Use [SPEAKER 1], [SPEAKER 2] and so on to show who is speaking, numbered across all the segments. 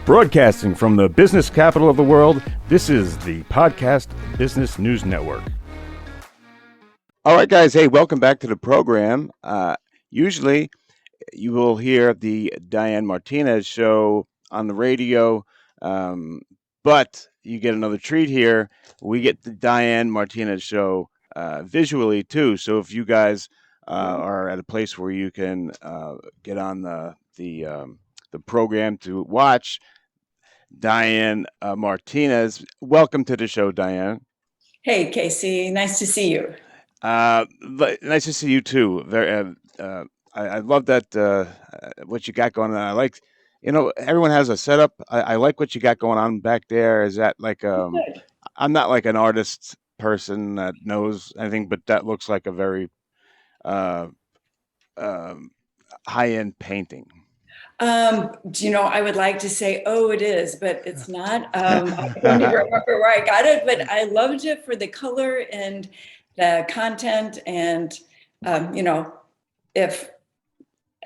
[SPEAKER 1] Broadcasting from the business capital of the world, this is the Podcast Business News Network. All right, guys. Hey, welcome back to the program. Usually, you will hear the Diane Martinez show on the radio, but you get another treat here. We get the Diane Martinez show visually, too. So if you guys are at a place where you can get on the program to watch Diane Martinez. Welcome to the show, Diane.
[SPEAKER 2] Hey, Casey. Nice to see you.
[SPEAKER 1] Nice to see you too. Very. I love that what you got going on. I like, everyone has a setup. I like what you got going on back there. Is that like
[SPEAKER 2] Good.
[SPEAKER 1] I'm not like an artist person that knows anything, but that looks like a very uh, high-end painting.
[SPEAKER 2] I would like to say, oh, it is, but it's not. I don't even remember where I got it, but I loved it for the color and the content. And, if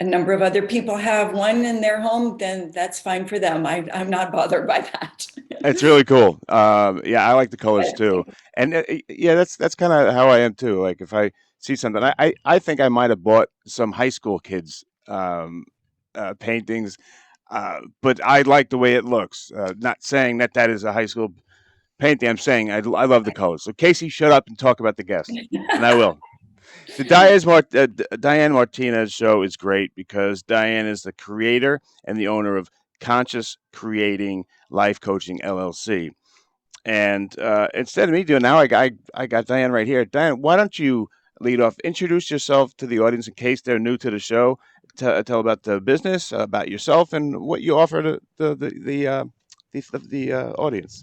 [SPEAKER 2] a number of other people have one in their home, then that's fine for them. I'm not bothered by that.
[SPEAKER 1] It's really cool. Yeah, I like the colors too, and yeah, that's kind of how I am too. Like if I see something, I think I might have bought some high school kids paintings, but I like the way it looks. Not saying that that is a high school painting. I'm saying I love the colors. So Casey, shut up and talk about the guest, and I will. The Diane Martinez show is great because Diane is the creator and the owner of Conscious Creating Life Coaching LLC. And instead of me doing now, I got Diane right here. Diane, why don't you lead off? Introduce yourself to the audience in case they're new to the show. Tell about the business, about yourself, and what you offer to the audience.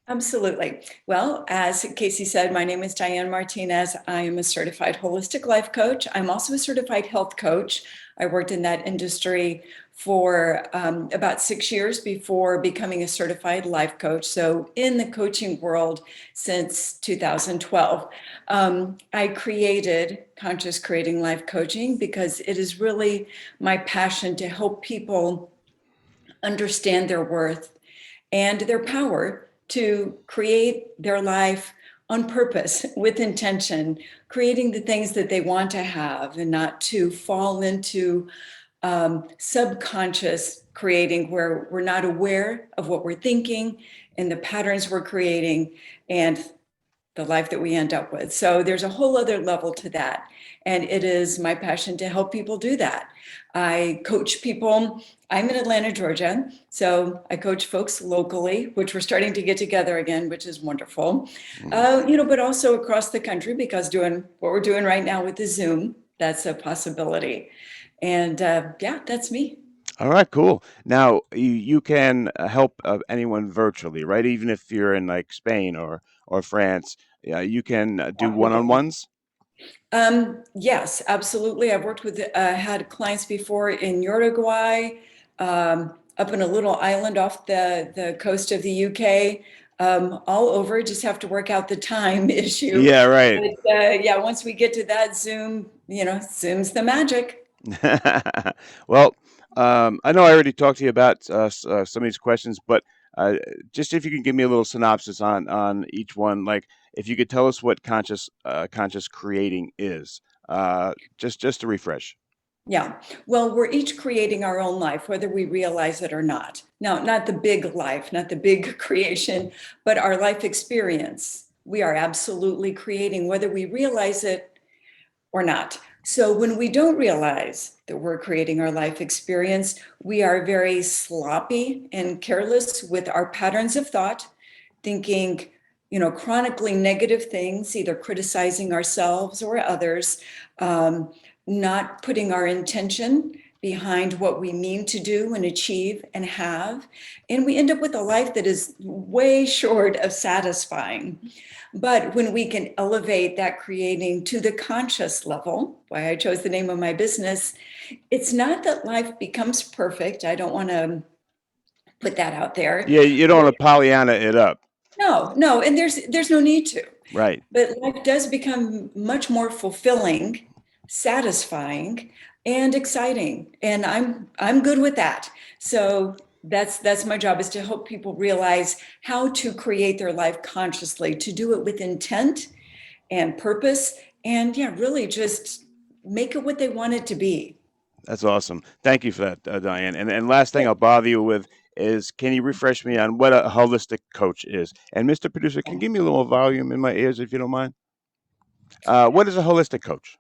[SPEAKER 2] Absolutely. Well, as Casey said, my name is Diane Martinez. I am a certified holistic life coach. I'm also a certified health coach. I worked in that industry for about 6 years before becoming a certified life coach. So in the coaching world since 2012, I created Conscious Creating Life Coaching because it is really my passion to help people understand their worth and their power to create their life on purpose, with intention, creating the things that they want to have and not to fall into subconscious creating where we're not aware of what we're thinking and the patterns we're creating and the life that we end up with. So there's a whole other level to that. And it is my passion to help people do that. I coach people. I'm in Atlanta, Georgia. So I coach folks locally, which we're starting to get together again, which is wonderful. But also across the country because doing what we're doing right now with the Zoom, that's a possibility. And that's me.
[SPEAKER 1] All right, cool. Now you can help anyone virtually, right? Even if you're in like Spain or France, yeah, you can do one-on-ones.
[SPEAKER 2] Yes, absolutely. I've worked with, had clients before in Uruguay, up in a little island off the coast of the UK, all over. Just have to work out the time issue.
[SPEAKER 1] Yeah, right.
[SPEAKER 2] But once we get to that Zoom, Zoom's the magic.
[SPEAKER 1] Well, I know I already talked to you about some of these questions, but just if you can give me a little synopsis on each one, like if you could tell us what conscious creating is, just to refresh.
[SPEAKER 2] Yeah. Well, we're each creating our own life, whether we realize it or not. Now, not the big life, not the big creation, but our life experience. We are absolutely creating, whether we realize it or not. So when we don't realize that we're creating our life experience, we are very sloppy and careless with our patterns of thought, thinking, chronically negative things, either criticizing ourselves or others, not putting our intention behind what we mean to do and achieve and have. And we end up with a life that is way short of satisfying. But when we can elevate that creating to the conscious level, why I chose the name of my business, it's not that life becomes perfect. I don't want to put that out there.
[SPEAKER 1] Yeah, you don't want to Pollyanna it up.
[SPEAKER 2] No, and there's no need to.
[SPEAKER 1] Right.
[SPEAKER 2] But life does become much more fulfilling, satisfying, and exciting. And I'm good with that. So That's my job, is to help people realize how to create their life consciously, to do it with intent and purpose, and yeah, really just make it what they want it to be.
[SPEAKER 1] That's awesome. Thank you for that, Diane. And last thing I'll bother you with is, can you refresh me on what a holistic coach is? And Mr. Producer, can you give me a little volume in my ears if you don't mind? What is a holistic coach?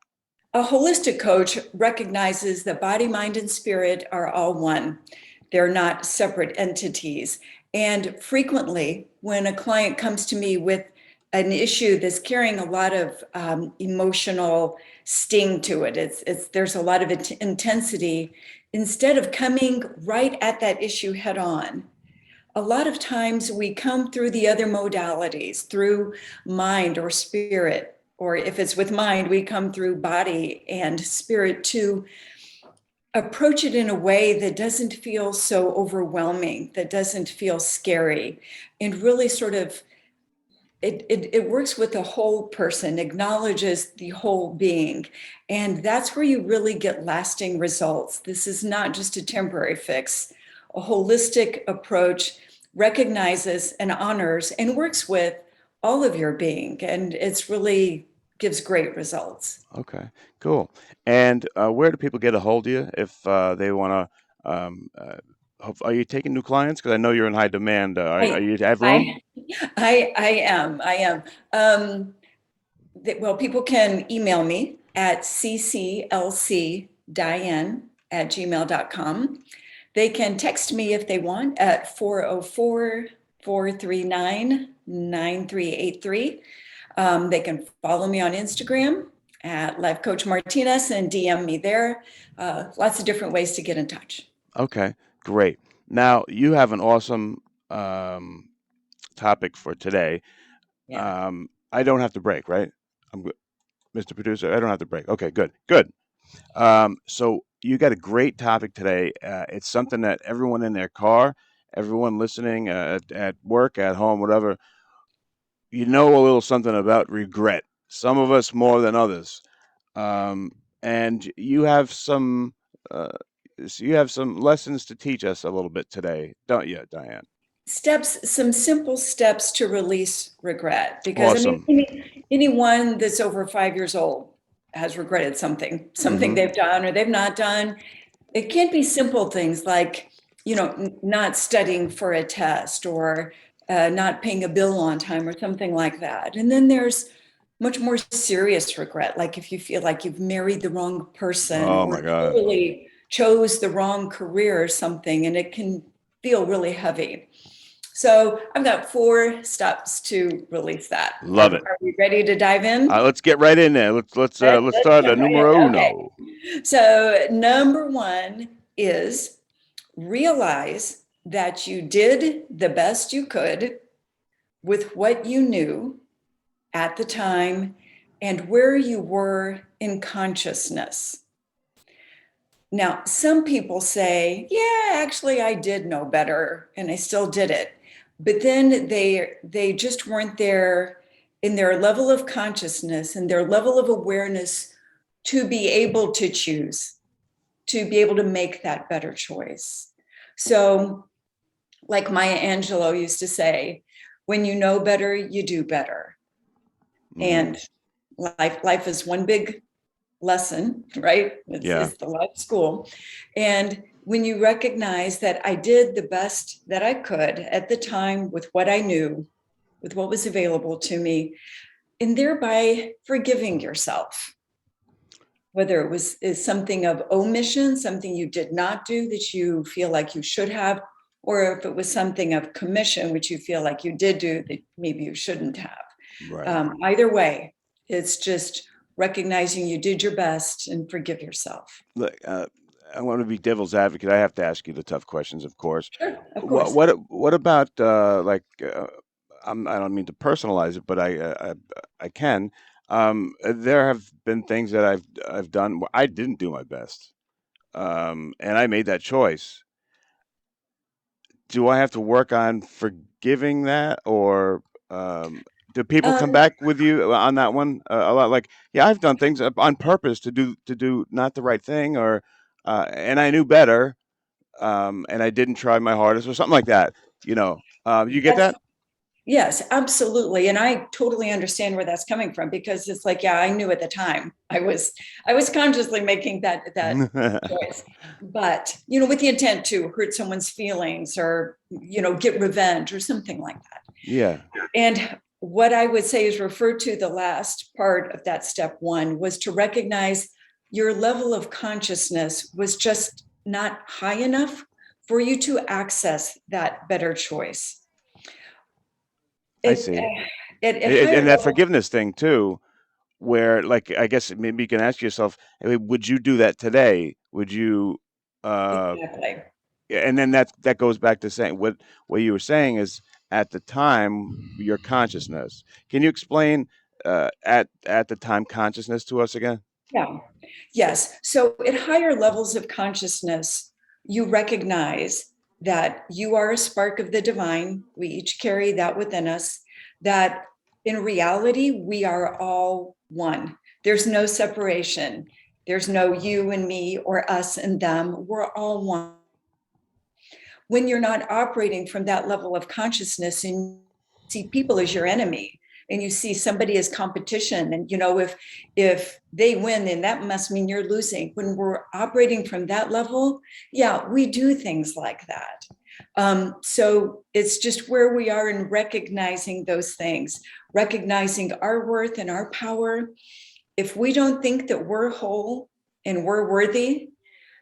[SPEAKER 2] A holistic coach recognizes that body, mind, and spirit are all one. They're not separate entities. And frequently, when a client comes to me with an issue that's carrying a lot of emotional sting to it, there's a lot of intensity. Instead of coming right at that issue head on, a lot of times we come through the other modalities, through mind or spirit, or if it's with mind, we come through body and spirit to approach it in a way that doesn't feel so overwhelming, that doesn't feel scary, and really sort of it works with the whole person, acknowledges the whole being. And that's where you really get lasting results. This is not just a temporary fix. A holistic approach recognizes and honors and works with all of your being. And it's really gives great results.
[SPEAKER 1] Okay, cool. And where do people get a hold of you if they want to? Are you taking new clients? Because I know you're in high demand. Are
[SPEAKER 2] I,
[SPEAKER 1] you have room?
[SPEAKER 2] I, I am. Well, people can email me at cclcdiane@gmail.com. They can text me if they want at 404-439-9383. They can follow me on Instagram at Life Coach Martinez and DM me there. Lots of different ways to get in touch.
[SPEAKER 1] Okay, great. Now you have an awesome topic for today.
[SPEAKER 2] Yeah.
[SPEAKER 1] I don't have to break, right? I'm good, Mr. Producer. I don't have to break. Okay, good, good. So you got a great topic today. It's something that everyone in their car, everyone listening at work, at home, whatever, you know a little something about regret. Some of us more than others. And uh, you have some lessons to teach us a little bit today, don't you, Diane?
[SPEAKER 2] Some simple steps to release regret. Because I mean,
[SPEAKER 1] Awesome.
[SPEAKER 2] anyone that's over 5 years old has regretted something
[SPEAKER 1] Mm-hmm.
[SPEAKER 2] they've done or they've not done. It can't be simple things like, not studying for a test or not paying a bill on time or something like that. And then there's much more serious regret, like if you feel like you've married the wrong person
[SPEAKER 1] Oh
[SPEAKER 2] or
[SPEAKER 1] my God.
[SPEAKER 2] totally chose the wrong career or something, and it can feel really heavy. So I've got 4 steps to release that.
[SPEAKER 1] Love it.
[SPEAKER 2] Are we ready to dive in?
[SPEAKER 1] Let's get right in there. Let's
[SPEAKER 2] Let's
[SPEAKER 1] start
[SPEAKER 2] jump right
[SPEAKER 1] numero
[SPEAKER 2] in. Okay.
[SPEAKER 1] uno.
[SPEAKER 2] So number one is realize that you did the best you could with what you knew at the time and where you were in consciousness. Now, some people say, yeah, actually, I did know better and I still did it. But then they just weren't there in their level of consciousness and their level of awareness to be able to choose, to be able to make that better choice. So, like Maya Angelou used to say, when you know better, you do better.
[SPEAKER 1] Mm,
[SPEAKER 2] And life is one big lesson, right?
[SPEAKER 1] yeah.
[SPEAKER 2] It's the life school. And when you recognize that I did the best that I could at the time with what I knew, with what was available to me, and thereby forgiving yourself, whether it was is something of omission, something you did not do that you feel like you should have, or if it was something of commission, which you feel like you did do that maybe you shouldn't have.
[SPEAKER 1] Right.
[SPEAKER 2] Either way, it's just recognizing you did your best and forgive yourself.
[SPEAKER 1] Look, I want to be devil's advocate. I have to ask you the tough questions, of course.
[SPEAKER 2] Sure, of
[SPEAKER 1] What
[SPEAKER 2] course.
[SPEAKER 1] what about I don't mean to personalize it, but I can. There have been things that I've done where I didn't do my best, and I made that choice. Do I have to work on forgiving that, or do people come
[SPEAKER 2] Um,
[SPEAKER 1] back with you on that one a lot? Like, yeah, I've done things on purpose to do not the right thing, or and I knew better. and I didn't try my hardest or something like that. You get
[SPEAKER 2] That's
[SPEAKER 1] that?
[SPEAKER 2] Yes, absolutely. And I totally understand where that's coming from, because it's like, yeah, I knew at the time I was consciously making that choice. But, with the intent to hurt someone's feelings, or, get revenge or something like that.
[SPEAKER 1] Yeah,
[SPEAKER 2] And what I would say is refer to the last part of that step one, was to recognize your level of consciousness was just not high enough for you to access that better choice.
[SPEAKER 1] I
[SPEAKER 2] It,
[SPEAKER 1] see.
[SPEAKER 2] at higher
[SPEAKER 1] And that
[SPEAKER 2] level,
[SPEAKER 1] forgiveness thing too, where like I guess maybe you can ask yourself, I mean, would you do that today? Would you? Uh,
[SPEAKER 2] exactly.
[SPEAKER 1] yeah, and then that goes back to saying what you were saying is at the time your consciousness. Can you explain at the time consciousness to us again?
[SPEAKER 2] Yeah. Yes. So at higher levels of consciousness, you recognize that you are a spark of the divine. We each carry that within us, that in reality, we are all one. There's no separation. There's no you and me, or us and them. We're all one. When you're not operating from that level of consciousness, and see people as your enemy, and you see somebody as competition, and if they win, then that must mean you're losing. When we're operating from that level, yeah, we do things like that. So it's just where we are in recognizing those things, recognizing our worth and our power. If we don't think that we're whole and we're worthy,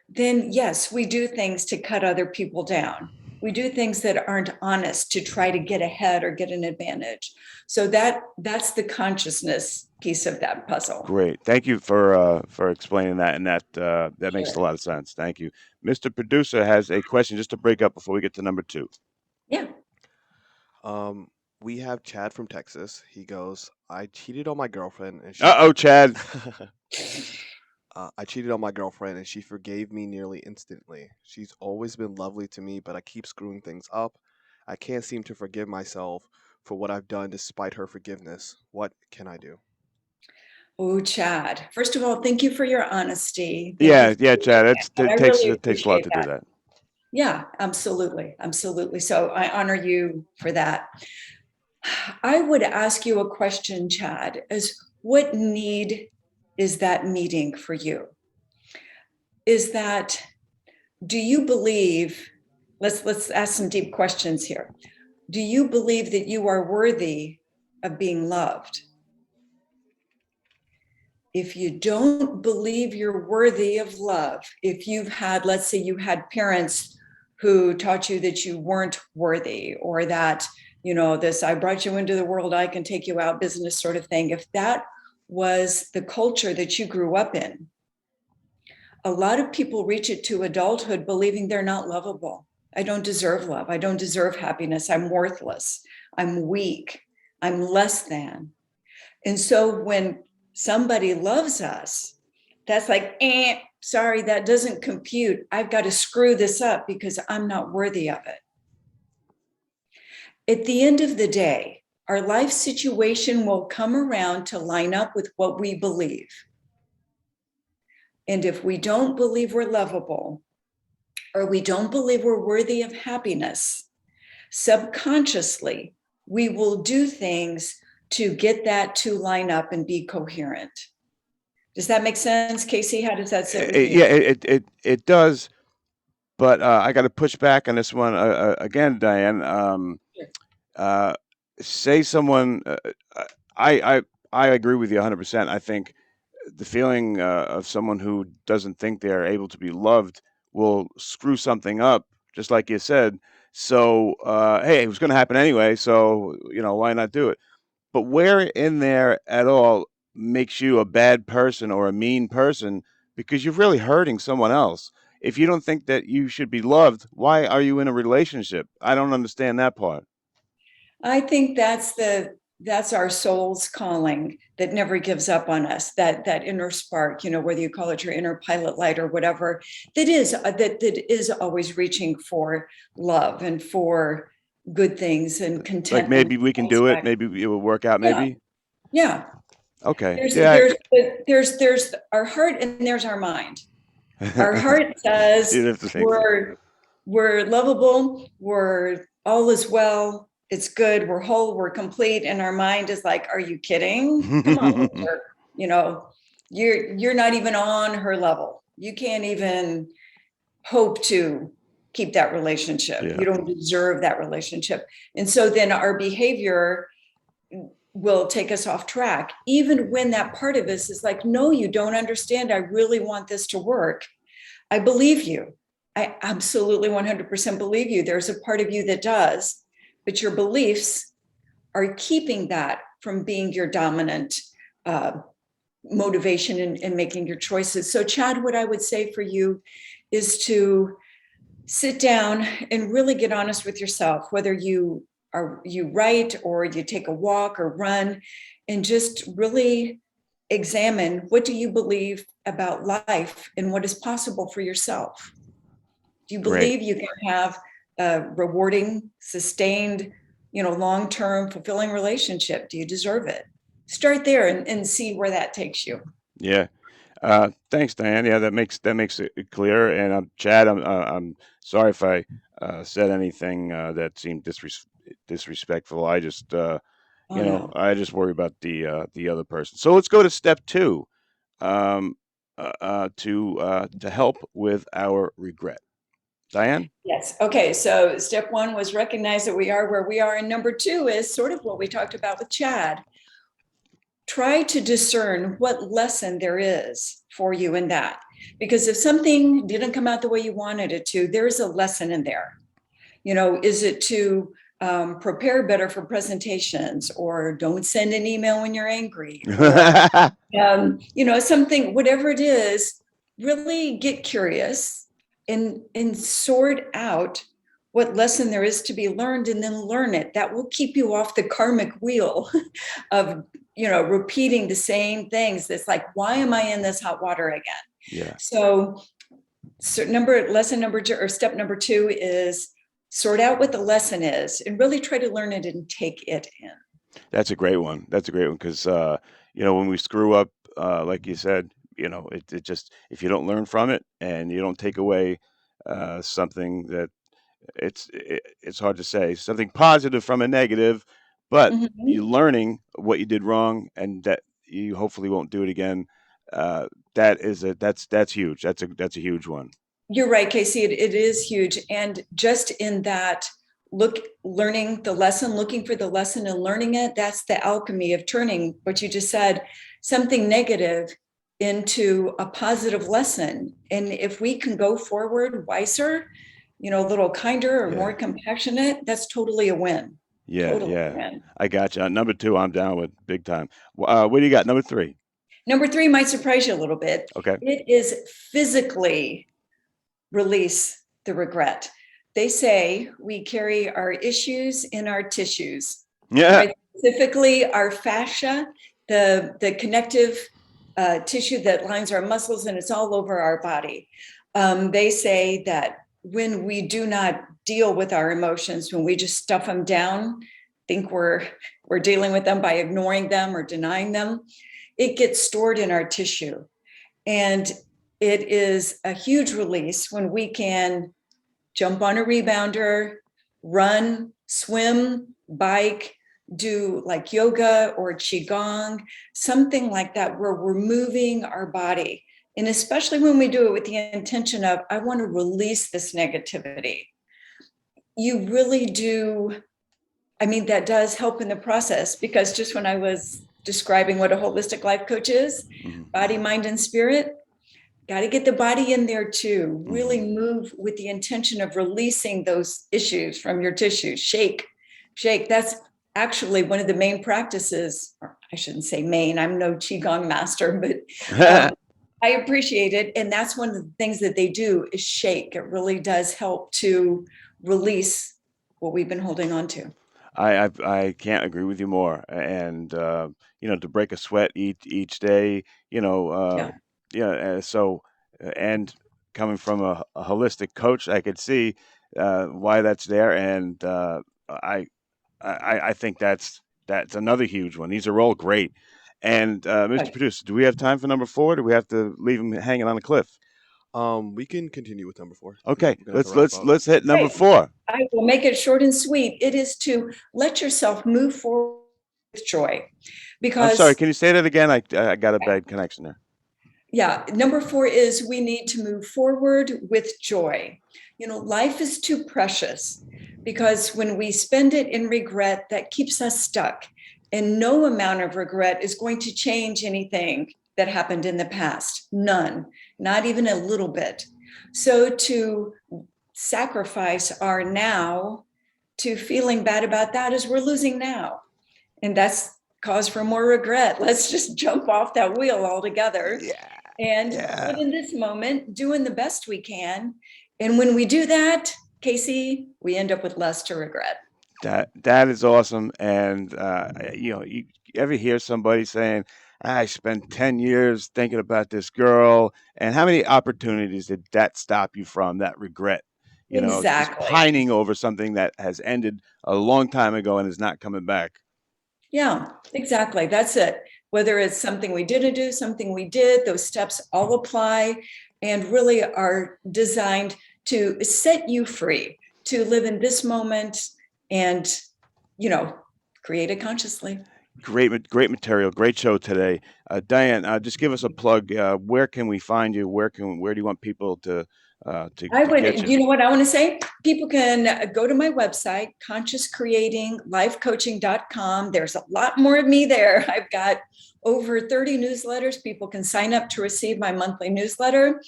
[SPEAKER 2] then yes, we do things to cut other people down. We do things that aren't honest to try to get ahead or get an advantage. So that's the consciousness piece of that puzzle.
[SPEAKER 1] Great. Thank you for explaining that, and that makes a
[SPEAKER 2] Sure.
[SPEAKER 1] lot of sense. Thank you. Mr. Producer has a question just to break up before we get to number two.
[SPEAKER 2] Yeah.
[SPEAKER 3] Um, we have Chad from Texas. He goes, I cheated on my girlfriend and
[SPEAKER 1] Uh-oh, Chad.
[SPEAKER 3] I cheated on my girlfriend and she forgave me nearly instantly. She's always been lovely to me, but I keep screwing things up. I can't seem to forgive myself for what I've done despite her forgiveness. What can I do?
[SPEAKER 2] Oh, Chad. First of all, thank you for your honesty. Thank you
[SPEAKER 1] Yeah,
[SPEAKER 2] for
[SPEAKER 1] yeah, Chad.
[SPEAKER 2] I really
[SPEAKER 1] It takes a lot
[SPEAKER 2] appreciate
[SPEAKER 1] to do
[SPEAKER 2] that.
[SPEAKER 1] that.
[SPEAKER 2] Yeah, absolutely. Absolutely. So I honor you for that. I would ask you a question, Chad, as what need is that meeting for you? Is that, do you believe, let's ask some deep questions here. Do you believe that you are worthy of being loved? If you don't believe you're worthy of love, if you've had, let's say you had parents who taught you that you weren't worthy, or that, this I brought you into the world, I can take you out business sort of thing, if that was the culture that you grew up in, a lot of people reach it to adulthood believing they're not lovable. I don't deserve love. I don't deserve happiness. I'm worthless. I'm weak. I'm less than. And so when somebody loves us, that's like, sorry, that doesn't compute. I've got to screw this up because I'm not worthy of it. At the end of the day, our life situation will come around to line up with what we believe. And if we don't believe we're lovable, or we don't believe we're worthy of happiness, subconsciously, we will do things to get that to line up and be coherent. Does that make sense, Casey? How does that sit with you?
[SPEAKER 1] Yeah, it does, but I got to push back on this one again, Diane. Uh, say someone, I, I I agree with you 100%. I think the feeling of someone who doesn't think they're able to be loved will screw something up, just like you said. So, hey, it was going to happen anyway. So, why not do it? But where in there at all makes you a bad person or a mean person? Because you're really hurting someone else. If you don't think that you should be loved, why are you in a relationship? I don't understand that part.
[SPEAKER 2] I think that's our soul's calling that never gives up on us. That inner spark, whether you call it your inner pilot light or whatever, that is always reaching for love and for good things and
[SPEAKER 1] Like
[SPEAKER 2] contentment,
[SPEAKER 1] maybe we can do it.
[SPEAKER 2] satisfaction.
[SPEAKER 1] Maybe it will work out.
[SPEAKER 2] Yeah,
[SPEAKER 1] Maybe.
[SPEAKER 2] yeah.
[SPEAKER 1] Okay.
[SPEAKER 2] There's
[SPEAKER 1] Yeah.
[SPEAKER 2] there's there's our heart, and there's our mind. Our heart
[SPEAKER 1] You
[SPEAKER 2] says
[SPEAKER 1] have to think.
[SPEAKER 2] we're we're lovable, we're all is well, it's good, we're whole, we're complete, and our mind is like, are you kidding? Come on, loser. You know, you're not even on her level. You can't even hope to keep that relationship.
[SPEAKER 1] Yeah.
[SPEAKER 2] You don't deserve that relationship. And so then our behavior will take us off track, even when that part of us is like, no, you don't understand. I really want this to work. I believe you. I absolutely 100% believe you. There's a part of you that does, but your beliefs are keeping that from being your dominant motivation in making your choices. So, Chad, what I would say for you is to sit down and really get honest with yourself, whether you write or you take a walk or run, and just really examine, what do you believe about life and what is possible for yourself? Do you
[SPEAKER 1] Great.
[SPEAKER 2] believe you can have a rewarding, sustained, long-term fulfilling relationship? Do you deserve it? Start there and see where that takes you.
[SPEAKER 1] Yeah. Thanks, Diane. Yeah, that makes it clear. And Chad, I'm sorry if I said anything that seemed disrespectful. I just
[SPEAKER 2] Oh no.
[SPEAKER 1] I just worry about the other person. So let's go to step two, um, to help with our regret. Diane.
[SPEAKER 2] Yes. Okay. So step one was recognize that we are where we are. And number two is sort of what we talked about with Chad. Try to discern what lesson there is for you in that. Because if something didn't come out the way you wanted it to, there's a lesson in there. Is it to prepare better for presentations, or don't send an email when you're angry, or, something, whatever it is, really get curious and sort out what lesson there is to be learned, and then learn it. That will keep you off the karmic wheel of, repeating the same things. That's like, why am I in this hot water again?
[SPEAKER 1] Yeah.
[SPEAKER 2] So lesson number two, or step number two, is sort out what the lesson is and really try to learn it and take it in.
[SPEAKER 1] That's a great one. That's a great one because when we screw up, like you said, it just, if you don't learn from it and you don't take away something that it's hard to say something positive from a negative, but you
[SPEAKER 2] Mm-hmm.
[SPEAKER 1] learning what you did wrong and that you hopefully won't do it again. That's huge. That's a huge one.
[SPEAKER 2] You're right, Casey. It is huge. And just in that, learning the lesson, looking for the lesson and learning it, that's the alchemy of turning what you just said, something negative into a positive lesson. And if we can go forward wiser, a little kinder or more
[SPEAKER 1] Yeah.
[SPEAKER 2] compassionate, that's totally a win.
[SPEAKER 1] Yeah.
[SPEAKER 2] Totally a
[SPEAKER 1] Yeah.
[SPEAKER 2] win.
[SPEAKER 1] I got you. Number two, I'm down with big time. What do you got? Number three.
[SPEAKER 2] Number three might surprise you a little bit.
[SPEAKER 1] Okay.
[SPEAKER 2] It is physically release the regret. They say we carry our issues in our tissues,
[SPEAKER 1] Yeah.
[SPEAKER 2] right? Specifically our fascia, the connective tissue that lines our muscles, and it's all over our body. They say that when we do not deal with our emotions, when we just stuff them down, think we're dealing with them by ignoring them or denying them, it gets stored in our tissue. And it is a huge release when we can jump on a rebounder, run, swim, bike, do like yoga or qigong, something like that, where we're moving our body. And especially when we do it with the intention of, I want to release this negativity. You really do. I mean, that does help in the process, because just when I was describing what a holistic life coach is, body, mind, and spirit, got to get the body in there too. Really move with the intention of releasing those issues from your tissues. Shake. That's actually one of the main practices, or I shouldn't say main, I'm no Qigong master, but I appreciate it. And that's one of the things that they do is shake. It really does help to release what we've been holding on to.
[SPEAKER 1] I can't agree with you more. And to break a sweat each day,
[SPEAKER 2] Yeah.
[SPEAKER 1] yeah. And coming from a holistic coach, I could see why that's there. And I, I think that's another huge one. These are all great. And Mr.
[SPEAKER 2] Right.
[SPEAKER 1] Producer, do we have time for number four? Or do we have to leave him hanging on a cliff?
[SPEAKER 3] We can continue with number 4.
[SPEAKER 1] Okay,
[SPEAKER 3] We're gonna have to wrap up.
[SPEAKER 1] let's hit number
[SPEAKER 2] Great.
[SPEAKER 1] 4.
[SPEAKER 2] I will make it short and sweet. It is to let yourself move forward with joy.
[SPEAKER 1] I'm
[SPEAKER 2] Because,
[SPEAKER 1] sorry, can you say that again? I got a bad connection there.
[SPEAKER 2] yeah, number 4 is we need to move forward with joy. Life is too precious because when we spend it in regret, that keeps us stuck. And no amount of regret is going to change anything that happened in the past. None, not even a little bit. So to sacrifice our now to feeling bad about that is we're losing now. And that's cause for more regret. Let's just jump off that wheel altogether. And live in this moment, doing the best we can. And when we do that, Casey, we end up with less to regret.
[SPEAKER 1] That is awesome. And you ever hear somebody saying, I spent 10 years thinking about this girl, and how many opportunities did that stop you from, that regret? Just
[SPEAKER 2] Exactly.
[SPEAKER 1] pining over something that has ended a long time ago and is not coming back.
[SPEAKER 2] Yeah, exactly. That's it. Whether it's something we didn't do, something we did, those steps all apply and really are designed to set you free to live in this moment and, create it consciously.
[SPEAKER 1] Great material, great show today. Diane, just give us a plug. Where can we find you? Where do you want people to get you?
[SPEAKER 2] You know what I want to say? People can go to my website, consciouscreatinglifecoaching.com. There's a lot more of me there. I've got over 30 newsletters. People can sign up to receive my monthly newsletter.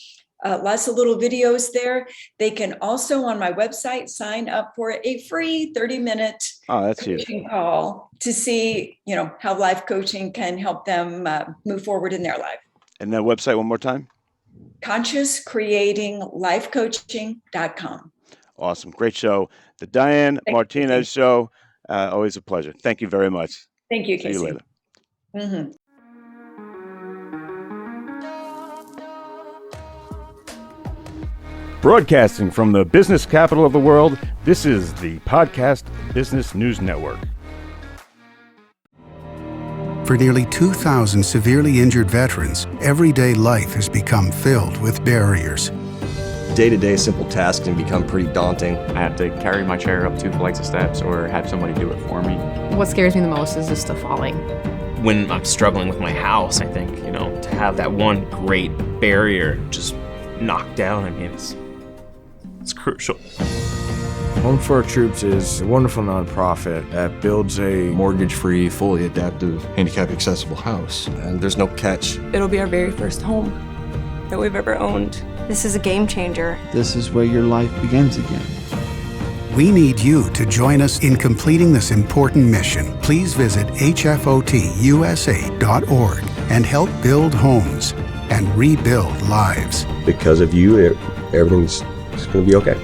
[SPEAKER 2] Lots of little videos there. They can also on my website sign up for a free 30-minute coaching call to see, how life coaching can help them move forward in their life.
[SPEAKER 1] And that website one more time?
[SPEAKER 2] consciouscreatinglifecoaching.com.
[SPEAKER 1] Awesome. Great show. The Diane Martinez Show. Always a pleasure. Thank you very much.
[SPEAKER 2] Thank you, Casey.
[SPEAKER 1] See you later.
[SPEAKER 2] Mm-hmm.
[SPEAKER 1] Broadcasting from the business capital of the world, this is the Podcast Business News Network.
[SPEAKER 4] For nearly 2,000 severely injured veterans, everyday life has become filled with barriers.
[SPEAKER 5] Day-to-day simple tasks can become pretty daunting.
[SPEAKER 6] I have to carry my chair up 2 flights of steps or have somebody do it for me.
[SPEAKER 7] What scares me the most is just the falling.
[SPEAKER 8] When I'm struggling with my house, I think, to have that one great barrier just knocked down, it's crucial.
[SPEAKER 9] Home for Our Troops is a wonderful nonprofit that builds a
[SPEAKER 5] mortgage-free, fully adaptive, handicap-accessible house. And there's no catch.
[SPEAKER 10] It'll be our very first home that we've ever owned.
[SPEAKER 7] This is a game changer.
[SPEAKER 11] This is where your life begins again.
[SPEAKER 4] We need you to join us in completing this important mission. Please visit hfotusa.org and help build homes and rebuild lives.
[SPEAKER 5] Because of you, everything's going to be okay.